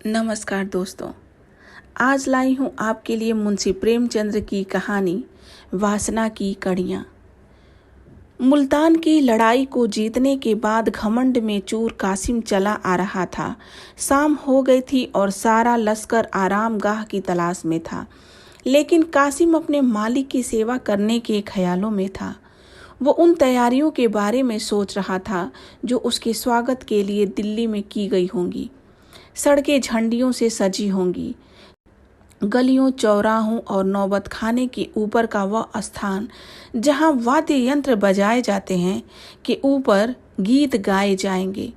नमस्कार दोस्तों, आज लाई हूँ आपके लिए मुंशी प्रेमचंद्र की कहानी वासना की कड़ियाँ। मुल्तान की लड़ाई को जीतने के बाद घमंड में चूर कासिम चला आ रहा था। शाम हो गई थी और सारा लश्कर आरामगाह की तलाश में था, लेकिन कासिम अपने मालिक की सेवा करने के ख्यालों में था। वो उन तैयारियों के बारे में सोच रहा था जो उसके स्वागत के लिए दिल्ली में की गई होंगी। सड़कें झंडियों से सजी होंगी। गलियों, चौराहों और नौबत खाने के ऊपर का वह स्थान जहां वाद्य यंत्र बजाए जाते हैं के ऊपर गीत गाए जाएंगे।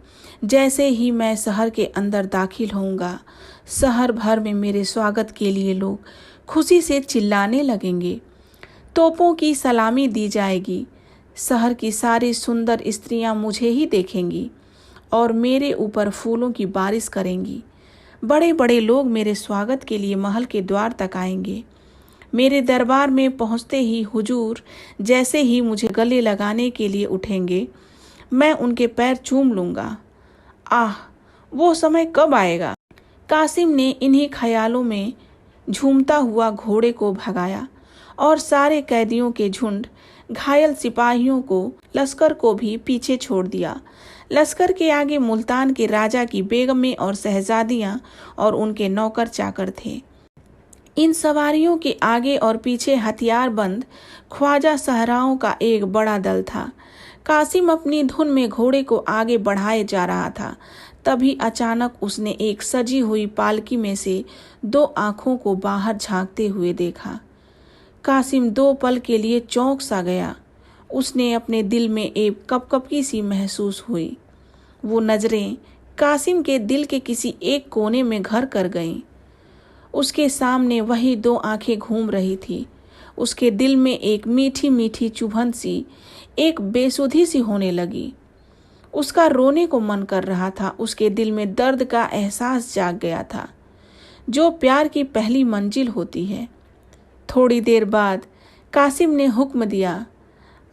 जैसे ही मैं शहर के अंदर दाखिल होऊंगा, शहर भर में मेरे स्वागत के लिए लोग खुशी से चिल्लाने लगेंगे। तोपों की सलामी दी जाएगी। शहर की सारी सुंदर स्त्रियां मुझे ही देखेंगी और मेरे ऊपर फूलों की बारिश करेंगी। बड़े बड़े लोग मेरे स्वागत के लिए महल के द्वार तक आएंगे। मेरे दरबार में पहुंचते ही हुजूर जैसे ही मुझे गले लगाने के लिए उठेंगे, मैं उनके पैर चूम लूँगा। आह, वो समय कब आएगा? कासिम ने इन्हीं ख्यालों में झूमता हुआ घोड़े को भगाया और सारे कैदियों के झुंड, घायल सिपाहियों को, लश्कर को भी पीछे छोड़ दिया। लश्कर के आगे मुल्तान के राजा की बेगमें और शहजादियां और उनके नौकर चाकर थे। इन सवारियों के आगे और पीछे हथियारबंद ख्वाजा सहराओं का एक बड़ा दल था। कासिम अपनी धुन में घोड़े को आगे बढ़ाए जा रहा था। तभी अचानक उसने एक सजी हुई पालकी में से दो आंखों को बाहर झांकते हुए देखा। कासिम दो पल के लिए चौंक सा गया। उसने अपने दिल में एक कपकपी सी महसूस हुई। वो नजरें कासिम के दिल के किसी एक कोने में घर कर गईं। उसके सामने वही दो आंखें घूम रही थी। उसके दिल में एक मीठी मीठी चुभन सी, एक बेसुधी सी होने लगी। उसका रोने को मन कर रहा था। उसके दिल में दर्द का एहसास जाग गया था, जो प्यार की पहली मंजिल होती है। थोड़ी देर बाद कासिम ने हुक्म दिया,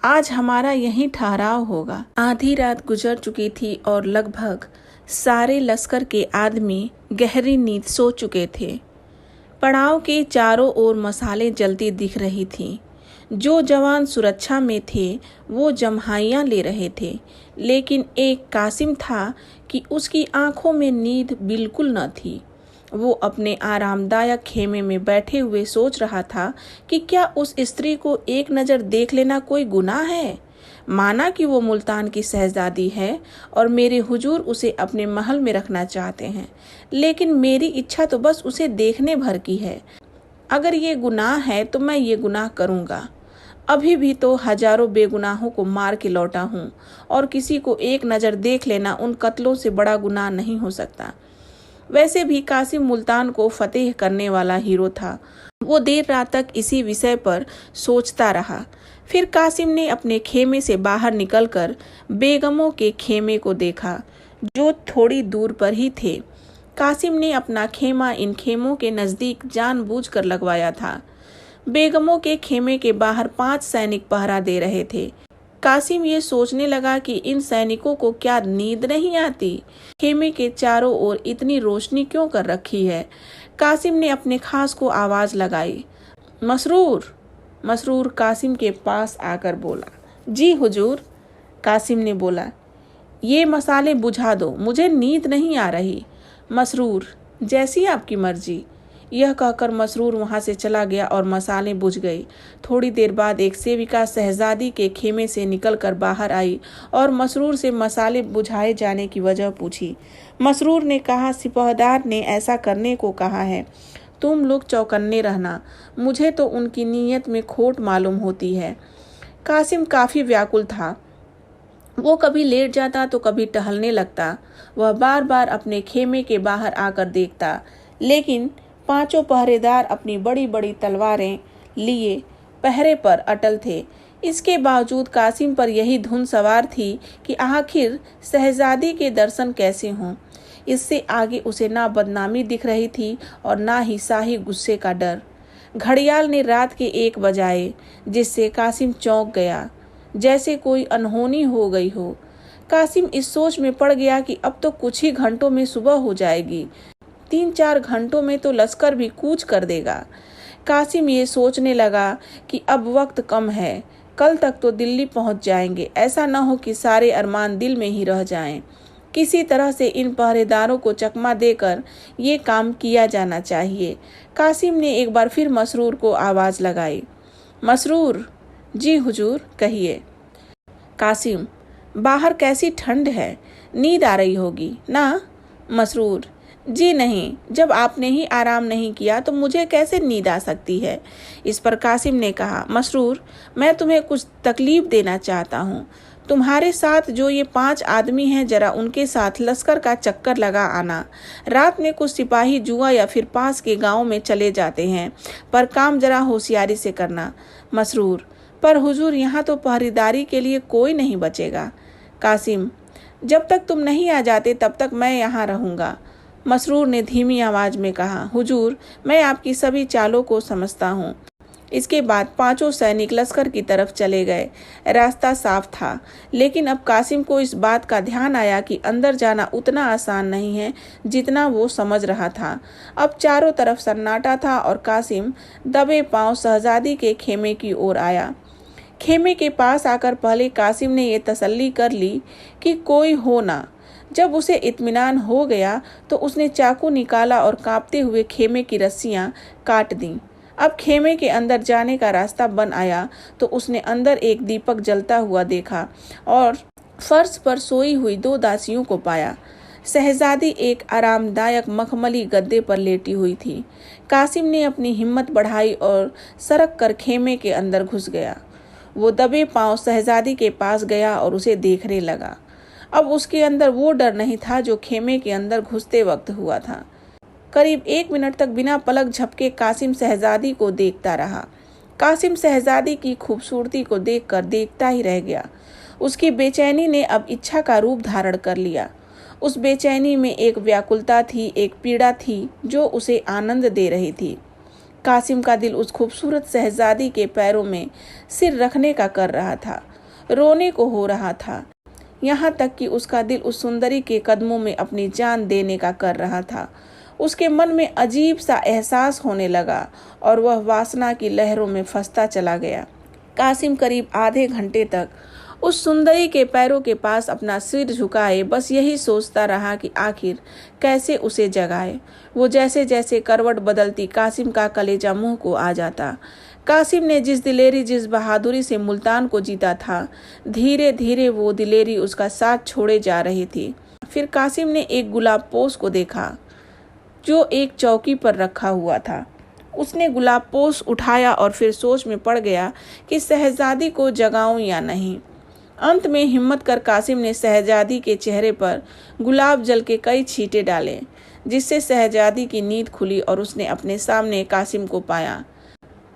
आज हमारा यहीं ठहराव होगा। आधी रात गुजर चुकी थी और लगभग सारे लश्कर के आदमी गहरी नींद सो चुके थे। पड़ाव के चारों ओर मसालें जलती दिख रही थीं। जो जवान सुरक्षा में थे वो जम्हाइयाँ ले रहे थे, लेकिन एक कासिम था कि उसकी आंखों में नींद बिल्कुल न थी। वो अपने आरामदायक खेमे में बैठे हुए सोच रहा था कि क्या उस स्त्री को एक नज़र देख लेना कोई गुनाह है। माना कि वो मुल्तान की शहजादी है और मेरे हुजूर उसे अपने महल में रखना चाहते हैं, लेकिन मेरी इच्छा तो बस उसे देखने भर की है। अगर ये गुनाह है तो मैं ये गुनाह करूँगा। अभी भी तो हजारों बेगुनाहों को मार के लौटा हूँ और किसी को एक नज़र देख लेना उन कत्लों से बड़ा गुनाह नहीं हो सकता। वैसे भी कासिम मुल्तान को फतेह करने वाला हीरो था। वो देर रात तक इसी विषय पर सोचता रहा। फिर कासिम ने अपने खेमे से बाहर निकलकर बेगमों के खेमे को देखा, जो थोड़ी दूर पर ही थे। कासिम ने अपना खेमा इन खेमों के नज़दीक जानबूझकर लगवाया था। बेगमों के खेमे के बाहर 5 सैनिक पहरा दे रहे थे। कासिम ये सोचने लगा कि इन सैनिकों को क्या नींद नहीं आती? खेमे के चारों ओर इतनी रोशनी क्यों कर रखी है? कासिम ने अपने खास को आवाज लगाई। मसरूर। मसरूर कासिम के पास आकर बोला। जी हुजूर। कासिम ने बोला, ये मसाले बुझा दो, मुझे नींद नहीं आ रही। मसरूर, जैसी आपकी मर्जी। यह कहकर मसरूर वहां से चला गया और मसाले बुझ गई। थोड़ी देर बाद एक सेविका शहजादी के खेमे से निकलकर बाहर आई और मसरूर से मसाले बुझाए जाने की वजह पूछी। मसरूर ने कहा, सिपहदार ने ऐसा करने को कहा है, तुम लोग चौकन्ने रहना। मुझे तो उनकी नीयत में खोट मालूम होती है। कासिम काफ़ी व्याकुल था। वो कभी लेट जाता तो कभी टहलने लगता। वह बार बार अपने खेमे के बाहर आकर देखता, लेकिन 5 पहरेदार अपनी बड़ी बड़ी तलवारें लिए पहरे पर अटल थे। इसके बावजूद कासिम पर यही धुन सवार थी कि आखिर शहजादी के दर्शन कैसे हों। इससे आगे उसे ना बदनामी दिख रही थी और ना ही शाही गुस्से का डर। घड़ियाल ने रात के 1 बजाए, जिससे कासिम चौंक गया, जैसे कोई अनहोनी हो गई हो। कासिम इस सोच में पड़ गया कि अब तो कुछ ही घंटों में सुबह हो जाएगी। 3-4 घंटों में तो लश्कर भी कूच कर देगा। कासिम ये सोचने लगा कि अब वक्त कम है, कल तक तो दिल्ली पहुंच जाएंगे। ऐसा न हो कि सारे अरमान दिल में ही रह जाएं। किसी तरह से इन पहरेदारों को चकमा देकर ये काम किया जाना चाहिए। कासिम ने एक बार फिर मसरूर को आवाज़ लगाई। मसरूर। जी हुजूर, कहिए। कासिम, बाहर कैसी ठंड है, नींद आ रही होगी ना? मसरूर, जी नहीं, जब आपने ही आराम नहीं किया तो मुझे कैसे नींद आ सकती है। इस पर कासिम ने कहा, मसरूर, मैं तुम्हें कुछ तकलीफ देना चाहता हूँ। तुम्हारे साथ जो ये 5 आदमी हैं, जरा उनके साथ लश्कर का चक्कर लगा आना। रात में कुछ सिपाही जुआ या फिर पास के गांव में चले जाते हैं, पर काम जरा होशियारी से करना। मसरूर, पर हुजूर, यहाँ तो पहरेदारी के लिए कोई नहीं बचेगा। कासिम, जब तक तुम नहीं आ जाते तब तक मैं यहाँ रहूँगा। मसरूर ने धीमी आवाज़ में कहा, हुजूर, मैं आपकी सभी चालों को समझता हूँ। इसके बाद 5 सैनिक लश्कर की तरफ चले गए। रास्ता साफ था, लेकिन अब कासिम को इस बात का ध्यान आया कि अंदर जाना उतना आसान नहीं है जितना वो समझ रहा था। अब चारों तरफ सन्नाटा था और कासिम दबे पांव शहजादी के खेमे की ओर आया। खेमे के पास आकर पहले कासिम ने ये तसल्ली कर ली कि कोई हो ना। जब उसे इत्मीनान हो गया तो उसने चाकू निकाला और कांपते हुए खेमे की रस्सियां काट दी। अब खेमे के अंदर जाने का रास्ता बन आया तो उसने अंदर एक दीपक जलता हुआ देखा और फर्श पर सोई हुई 2 दासियों को पाया। शहजादी एक आरामदायक मखमली गद्दे पर लेटी हुई थी। कासिम ने अपनी हिम्मत बढ़ाई और सरक कर खेमे के अंदर घुस गया। वो दबे पांव शहजादी के पास गया और उसे देखने लगा। अब उसके अंदर वो डर नहीं था जो खेमे के अंदर घुसते वक्त हुआ था। करीब 1 मिनट तक बिना पलक झपके कासिम शहजादी को देखता रहा। कासिम शहजादी की खूबसूरती को देखकर देखता ही रह गया। उसकी बेचैनी ने अब इच्छा का रूप धारण कर लिया। उस बेचैनी में एक व्याकुलता थी, एक पीड़ा थी जो उसे आनंद दे रही थी। कासिम का दिल उस खूबसूरत शहजादी के पैरों में सिर रखने का कर रहा था, रोने को हो रहा था। यहाँ तक कि उसका दिल उस सुंदरी के कदमों में अपनी जान देने का कर रहा था। उसके मन में अजीब सा एहसास होने लगा और वह वासना की लहरों में फंसता चला गया। कासिम करीब आधे घंटे तक उस सुंदरी के पैरों के पास अपना सिर झुकाए बस यही सोचता रहा कि आखिर कैसे उसे जगाए। वो जैसे जैसे करवट बदलती कासिम का कलेजा मुंह को आ जाता। कासिम ने जिस दिलेरी, जिस बहादुरी से मुल्तान को जीता था, धीरे धीरे वो दिलेरी उसका साथ छोड़े जा रही थी। फिर कासिम ने एक गुलाब पोश को देखा जो एक चौकी पर रखा हुआ था। उसने गुलाब पोश उठाया और फिर सोच में पड़ गया कि शहजादी को जगाऊं या नहीं। अंत में हिम्मत कर कासिम ने शहजादी के चेहरे पर गुलाब जल के कई छींटे डाले, जिससे शहजादी की नींद खुली और उसने अपने सामने कासिम को पाया।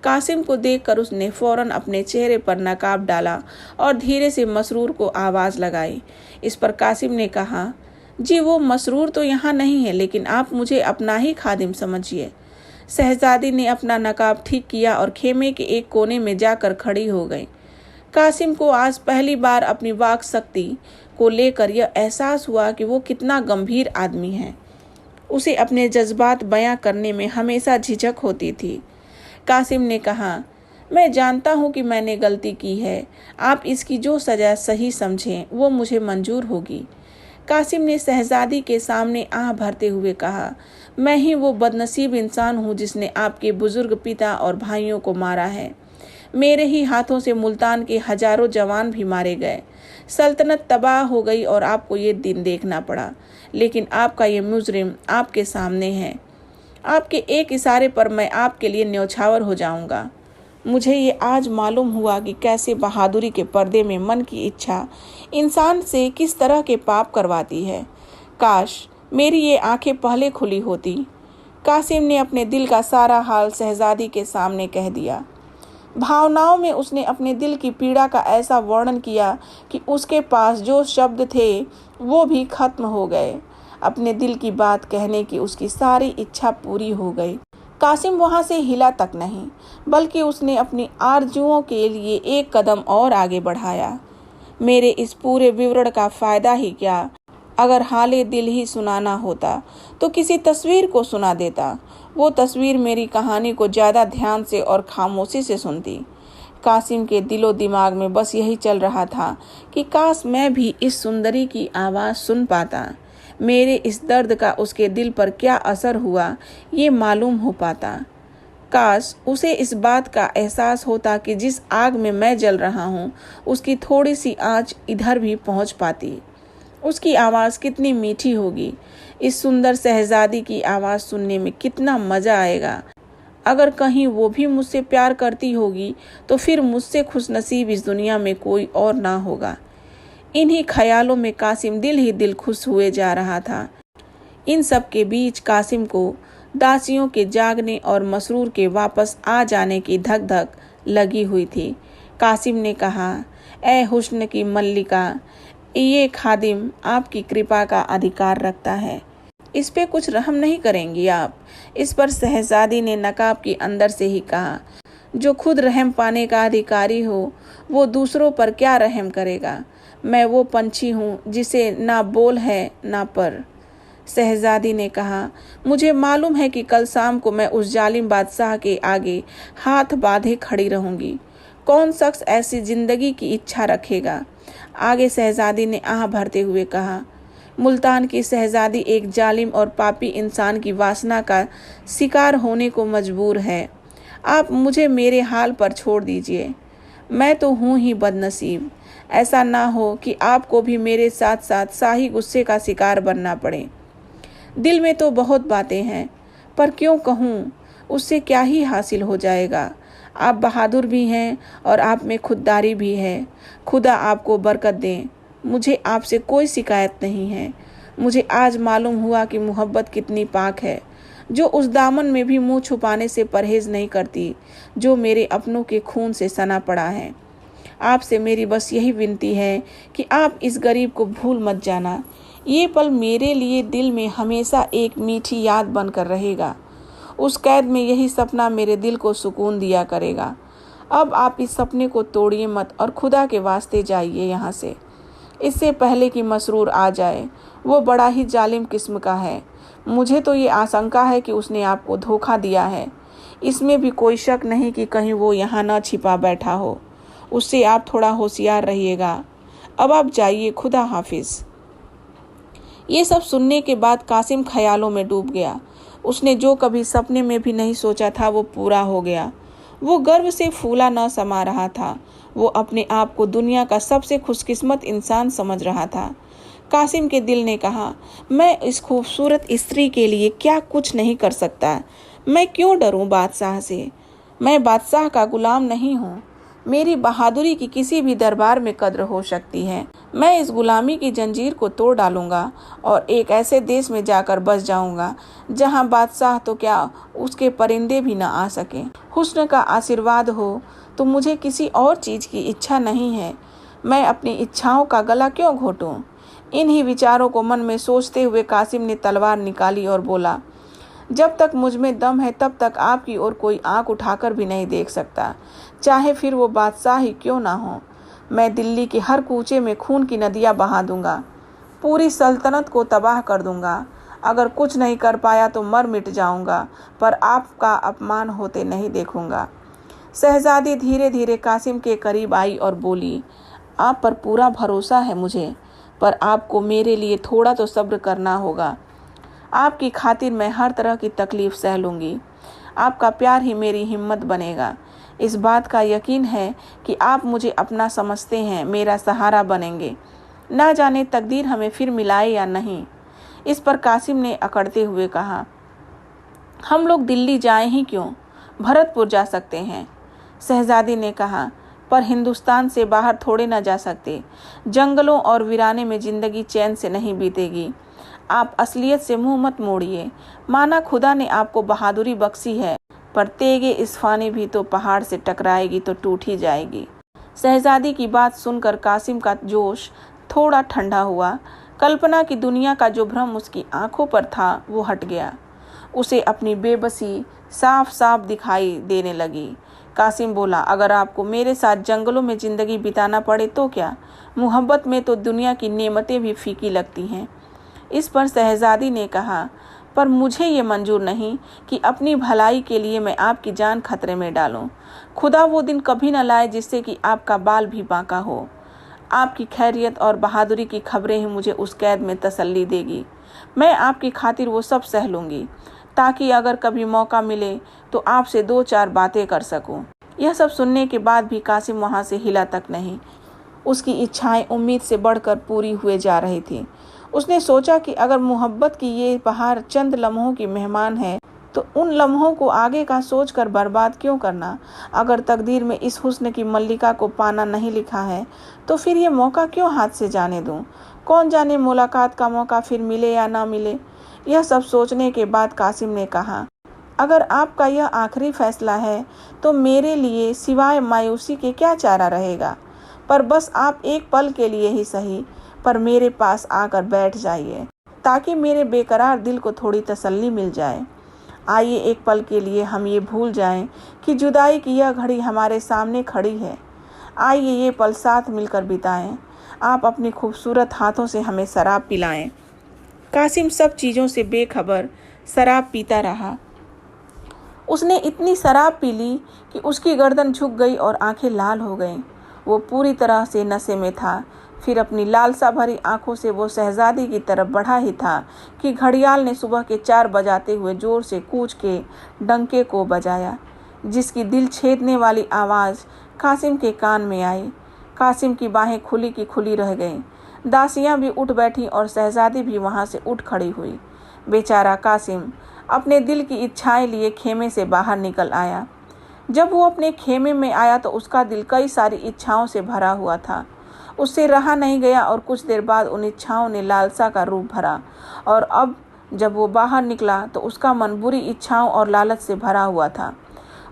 कासिम को देखकर उसने फौरन अपने चेहरे पर नकाब डाला और धीरे से मसरूर को आवाज़ लगाई। इस पर कासिम ने कहा, जी वो मसरूर तो यहाँ नहीं है, लेकिन आप मुझे अपना ही खादिम समझिए। शहजादी ने अपना नकाब ठीक किया और खेमे के एक कोने में जाकर खड़ी हो गई। कासिम को आज पहली बार अपनी वाक शक्ति को लेकर यह एहसास हुआ कि वो कितना गंभीर आदमी है। उसे अपने जज्बात बयां करने में हमेशा झिझक होती थी। कासिम ने कहा, मैं जानता हूँ कि मैंने गलती की है। आप इसकी जो सज़ा सही समझें वो मुझे मंजूर होगी। कासिम ने शहजादी के सामने आह भरते हुए कहा, मैं ही वो बदनसीब इंसान हूँ जिसने आपके बुजुर्ग पिता और भाइयों को मारा है। मेरे ही हाथों से मुल्तान के हजारों जवान भी मारे गए। सल्तनत तबाह हो गई और आपको ये दिन देखना पड़ा, लेकिन आपका ये मुजरिम आपके सामने है। आपके एक इशारे पर मैं आपके लिए न्यौछावर हो जाऊंगा। मुझे ये आज मालूम हुआ कि कैसे बहादुरी के पर्दे में मन की इच्छा इंसान से किस तरह के पाप करवाती है। काश मेरी ये आंखें पहले खुली होती। कासिम ने अपने दिल का सारा हाल शहजादी के सामने कह दिया। भावनाओं में उसने अपने दिल की पीड़ा का ऐसा वर्णन किया कि उसके पास जो शब्द थे वो भी खत्म हो गए। अपने दिल की बात कहने की उसकी सारी इच्छा पूरी हो गई। कासिम वहां से हिला तक नहीं, बल्कि उसने अपनी आरजुओं के लिए एक कदम और आगे बढ़ाया। मेरे इस पूरे विवरण का फायदा ही क्या, अगर हाले दिल ही सुनाना होता तो किसी तस्वीर को सुना देता। वो तस्वीर मेरी कहानी को ज़्यादा ध्यान से और खामोशी से सुनती। कासिम के दिलो दिमाग में बस यही चल रहा था कि काश मैं भी इस सुंदरी की आवाज़ सुन पाता। मेरे इस दर्द का उसके दिल पर क्या असर हुआ ये मालूम हो पाता। काश उसे इस बात का एहसास होता कि जिस आग में मैं जल रहा हूँ उसकी थोड़ी सी आँच इधर भी पहुँच पाती। उसकी आवाज़ कितनी मीठी होगी। इस सुंदर शहजादी की आवाज़ सुनने में कितना मज़ा आएगा। अगर कहीं वो भी मुझसे प्यार करती होगी तो फिर मुझसे खुशनसीब इस दुनिया में कोई और ना होगा। इन्हीं ख्यालों में कासिम दिल ही दिल खुश हुए जा रहा था। इन सब के बीच कासिम को दासियों के जागने और मसरूर के वापस आ जाने की धक धक लगी हुई थी। कासिम ने कहा, ए हुस्न की मल्लिका, ये खादिम आपकी कृपा का अधिकार रखता है, इस पे कुछ रहम नहीं करेंगी आप? इस पर शहजादी ने नकाब के अंदर से ही कहा, जो खुद रहम पाने का अधिकारी हो वो दूसरों पर क्या रहम करेगा? मैं वो पंछी हूँ जिसे ना बोल है ना पर। शहजादी ने कहा, मुझे मालूम है कि कल शाम को मैं उस जालिम बादशाह के आगे हाथ बांधे खड़ी रहूंगी। कौन शख्स ऐसी जिंदगी की इच्छा रखेगा? आगे शहजादी ने आह भरते हुए कहा, मुल्तान की शहजादी एक जालिम और पापी इंसान की वासना का शिकार होने को मजबूर है। आप मुझे मेरे हाल पर छोड़ दीजिए। मैं तो हूँ ही बदनसीब। ऐसा ना हो कि आपको भी मेरे साथ साथ शाही गुस्से का शिकार बनना पड़े। दिल में तो बहुत बातें हैं, पर क्यों कहूँ, उससे क्या ही हासिल हो जाएगा। आप बहादुर भी हैं और आप में खुददारी भी है। खुदा आपको बरकत दें। मुझे आपसे कोई शिकायत नहीं है। मुझे आज मालूम हुआ कि मोहब्बत कितनी पाक है, जो उस दामन में भी मुंह छुपाने से परहेज नहीं करती जो मेरे अपनों के खून से सना पड़ा है। आपसे मेरी बस यही विनती है कि आप इस गरीब को भूल मत जाना। ये पल मेरे लिए दिल में हमेशा एक मीठी याद बनकर रहेगा। उस कैद में यही सपना मेरे दिल को सुकून दिया करेगा। अब आप इस सपने को तोड़िए मत और खुदा के वास्ते जाइए यहाँ से, इससे पहले कि मसरूर आ जाए। वो बड़ा ही जालिम किस्म का है। मुझे तो ये आशंका है कि उसने आपको धोखा दिया है। इसमें भी कोई शक नहीं कि कहीं वो यहाँ न छिपा बैठा हो। उससे आप थोड़ा होशियार रहिएगा। अब आप जाइए, खुदा हाफिज। ये सब सुनने के बाद कासिम ख्यालों में डूब गया। उसने जो कभी सपने में भी नहीं सोचा था वो पूरा हो गया। वो गर्व से फूला न समा रहा था। वो अपने आप को दुनिया का सबसे खुशकिस्मत इंसान समझ रहा था। कासिम के दिल ने कहा, मैं इस खूबसूरत स्त्री के लिए क्या कुछ नहीं कर सकता। मैं क्यों डरूं बादशाह से? मैं बादशाह का गुलाम नहीं हूँ। मेरी बहादुरी की किसी भी दरबार में कद्र हो सकती है। मैं इस गुलामी की जंजीर को तोड़ डालूंगा और एक ऐसे देश में जाकर बस जाऊंगा जहां बादशाह तो क्या उसके परिंदे भी न आ सके। हुस्न का आशीर्वाद हो तो मुझे किसी और चीज़ की इच्छा नहीं है। मैं अपनी इच्छाओं का गला क्यों घोटूं? इन्हीं विचारों को मन में सोचते हुए कासिम ने तलवार निकाली और बोला, जब तक मुझ में दम है तब तक आपकी ओर कोई आंख उठाकर भी नहीं देख सकता, चाहे फिर वो बादशाह ही क्यों ना हो। मैं दिल्ली के हर कूचे में खून की नदियां बहा दूंगा, पूरी सल्तनत को तबाह कर दूंगा। अगर कुछ नहीं कर पाया तो मर मिट जाऊंगा, पर आपका अपमान होते नहीं देखूंगा। शहजादी धीरे धीरे कासिम के करीब आई और बोली, आप पर पूरा भरोसा है मुझे, पर आपको मेरे लिए थोड़ा तो सब्र करना होगा। आपकी खातिर मैं हर तरह की तकलीफ सह लूँगी। आपका प्यार ही मेरी हिम्मत बनेगा। इस बात का यकीन है कि आप मुझे अपना समझते हैं, मेरा सहारा बनेंगे। ना जाने तकदीर हमें फिर मिलाए या नहीं। इस पर कासिम ने अकड़ते हुए कहा, हम लोग दिल्ली जाएं ही क्यों, भरतपुर जा सकते हैं। शहजादी ने कहा, पर हिंदुस्तान से बाहर थोड़े ना जा सकते। जंगलों और वीराने में जिंदगी चैन से नहीं बीतेगी। आप असलियत से मुंह मत मोड़िए। माना खुदा ने आपको बहादुरी बख्शी है, पर तेगे इस्फानी भी तो पहाड़ से टकराएगी तो टूट ही जाएगी। शहजादी की बात सुनकर कासिम का जोश थोड़ा ठंडा हुआ। कल्पना की दुनिया का जो भ्रम उसकी आंखों पर था वो हट गया। उसे अपनी बेबसी साफ साफ दिखाई देने लगी। कासिम बोला, अगर आपको मेरे साथ जंगलों में जिंदगी बिताना पड़े तो क्या? मोहब्बत में तो दुनिया की नेमतें भी फीकी लगती हैं। इस पर शहजादी ने कहा, पर मुझे ये मंजूर नहीं कि अपनी भलाई के लिए मैं आपकी जान खतरे में डालूं। खुदा वो दिन कभी न लाए जिससे कि आपका बाल भी बांका हो। आपकी खैरियत और बहादुरी की खबरें ही मुझे उस कैद में तसल्ली देगी। मैं आपकी खातिर वो सब सह लूँगी, ताकि अगर कभी मौका मिले तो आपसे 2-4 बातें कर सकूं। यह सब सुनने के बाद भी कासिम वहाँ से हिला तक नहीं। उसकी इच्छाएं उम्मीद से बढ़कर पूरी हुए जा रही थी। उसने सोचा कि अगर मोहब्बत की ये बहार चंद लम्हों की मेहमान है तो उन लम्हों को आगे का सोचकर बर्बाद क्यों करना। अगर तकदीर में इस हुस्न की मल्लिका को पाना नहीं लिखा है तो फिर ये मौका क्यों हाथ से जाने दूं। कौन जाने मुलाकात का मौका फिर मिले या ना मिले। यह सब सोचने के बाद कासिम ने कहा, अगर आपका यह आखिरी फैसला है तो मेरे लिए सिवाय मायूसी के क्या चारा रहेगा। पर बस आप एक पल के लिए ही सही, पर मेरे पास आकर बैठ जाइए, ताकि मेरे बेकरार दिल को थोड़ी तसल्ली मिल जाए। आइए एक पल के लिए हम ये भूल जाएं कि जुदाई की यह घड़ी हमारे सामने खड़ी है। आइए ये पल साथ मिलकर बिताएं। आप अपनी खूबसूरत हाथों से हमें शराब पिलाएं। कासिम सब चीज़ों से बेखबर शराब पीता रहा। उसने इतनी शराब पी ली कि उसकी गर्दन झुक गई और आंखें लाल हो गईं। वो पूरी तरह से नशे में था। फिर अपनी लालसा भरी आंखों से वो शहजादी की तरफ बढ़ा ही था कि घड़ियाल ने सुबह के 4 बजाते हुए जोर से कूच के डंके को बजाया, जिसकी दिल छेदने वाली आवाज़ कासिम के कान में आई। कासिम की बाहें खुली की खुली रह गईं। दासियां भी उठ बैठी और शहजादी भी वहां से उठ खड़ी हुई। बेचारा कासिम अपने दिल की इच्छाएं लिए खेमे से बाहर निकल आया। जब वो अपने खेमे में आया तो उसका दिल कई सारी इच्छाओं से भरा हुआ था। उससे रहा नहीं गया और कुछ देर बाद उन इच्छाओं ने लालसा का रूप भरा। और अब जब वो बाहर निकला तो उसका मन बुरी इच्छाओं और लालच से भरा हुआ था।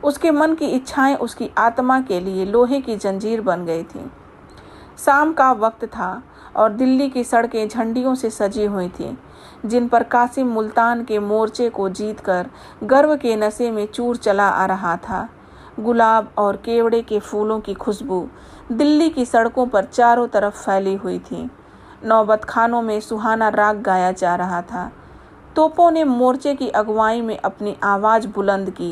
उसके मन की इच्छाएं उसकी आत्मा के लिए लोहे की जंजीर बन गई थी। शाम का वक्त था और दिल्ली की सड़कें झंडियों से सजी हुई थीं, जिन पर कासिम मुल्तान के मोर्चे को जीतकर गर्व के नशे में चूर चला आ रहा था। गुलाब और केवड़े के फूलों की खुशबू दिल्ली की सड़कों पर चारों तरफ फैली हुई थी। नौबत खानों में सुहाना राग गाया जा रहा था। तोपों ने मोर्चे की अगुवाई में अपनी आवाज़ बुलंद की।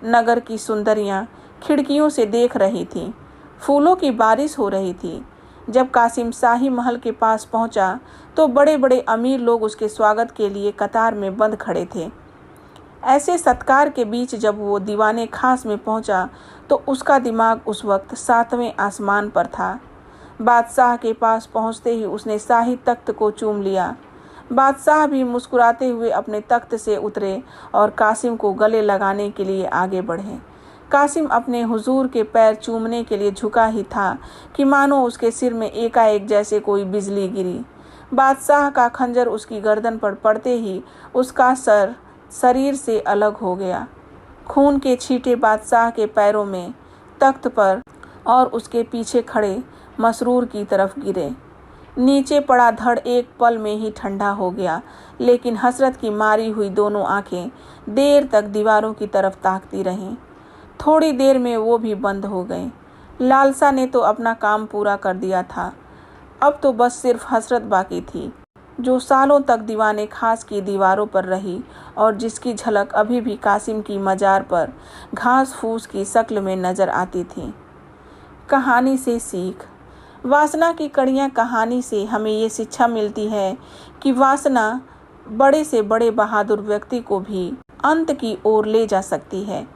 नगर की सुंदरियां खिड़कियों से देख रही थीं। फूलों की बारिश हो रही थी। जब कासिम शाही महल के पास पहुंचा तो बड़े बड़े अमीर लोग उसके स्वागत के लिए कतार में बंद खड़े थे। ऐसे सत्कार के बीच जब वो दीवाने खास में पहुंचा तो उसका दिमाग उस वक्त 7वें आसमान पर था। बादशाह के पास पहुंचते ही उसने शाही तख्त को चूम लिया। बादशाह भी मुस्कुराते हुए अपने तख्त से उतरे और कासिम को गले लगाने के लिए आगे बढ़े। कासिम अपने हुजूर के पैर चूमने के लिए झुका ही था कि मानो उसके सिर में एकाएक जैसे कोई बिजली गिरी। बादशाह का खंजर उसकी गर्दन पर पड़ते ही उसका सर शरीर से अलग हो गया। खून के छींटे बादशाह के पैरों में, तख्त पर और उसके पीछे खड़े मसरूर की तरफ गिरे। नीचे पड़ा धड़ एक पल में ही ठंडा हो गया, लेकिन हसरत की मारी हुई दोनों आंखें देर तक दीवारों की तरफ ताकती रहीं। थोड़ी देर में वो भी बंद हो गई। लालसा ने तो अपना काम पूरा कर दिया था। अब तो बस सिर्फ हसरत बाकी थी, जो सालों तक दीवाने खास की दीवारों पर रही और जिसकी झलक अभी भी कासिम की मजार पर घास फूस की शक्ल में नजर आती थी। कहानी से सीख। वासना की कड़ियाँ कहानी से हमें ये शिक्षा मिलती है कि वासना बड़े से बड़े बहादुर व्यक्ति को भी अंत की ओर ले जा सकती है।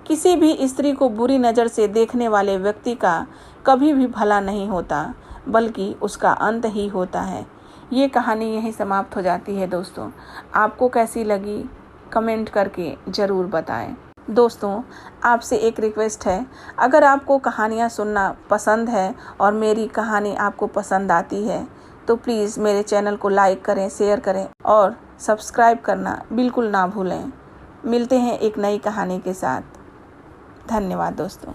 किसी भी स्त्री को बुरी नज़र से देखने वाले व्यक्ति का कभी भी भला नहीं होता, बल्कि उसका अंत ही होता है। ये कहानी यहीं समाप्त हो जाती है। दोस्तों, आपको कैसी लगी कमेंट करके ज़रूर बताएं। दोस्तों, आपसे एक रिक्वेस्ट है, अगर आपको कहानियाँ सुनना पसंद है और मेरी कहानी आपको पसंद आती है तो प्लीज़ मेरे चैनल को लाइक करें, शेयर करें और सब्सक्राइब करना बिल्कुल ना भूलें। मिलते हैं एक नई कहानी के साथ। धन्यवाद दोस्तों।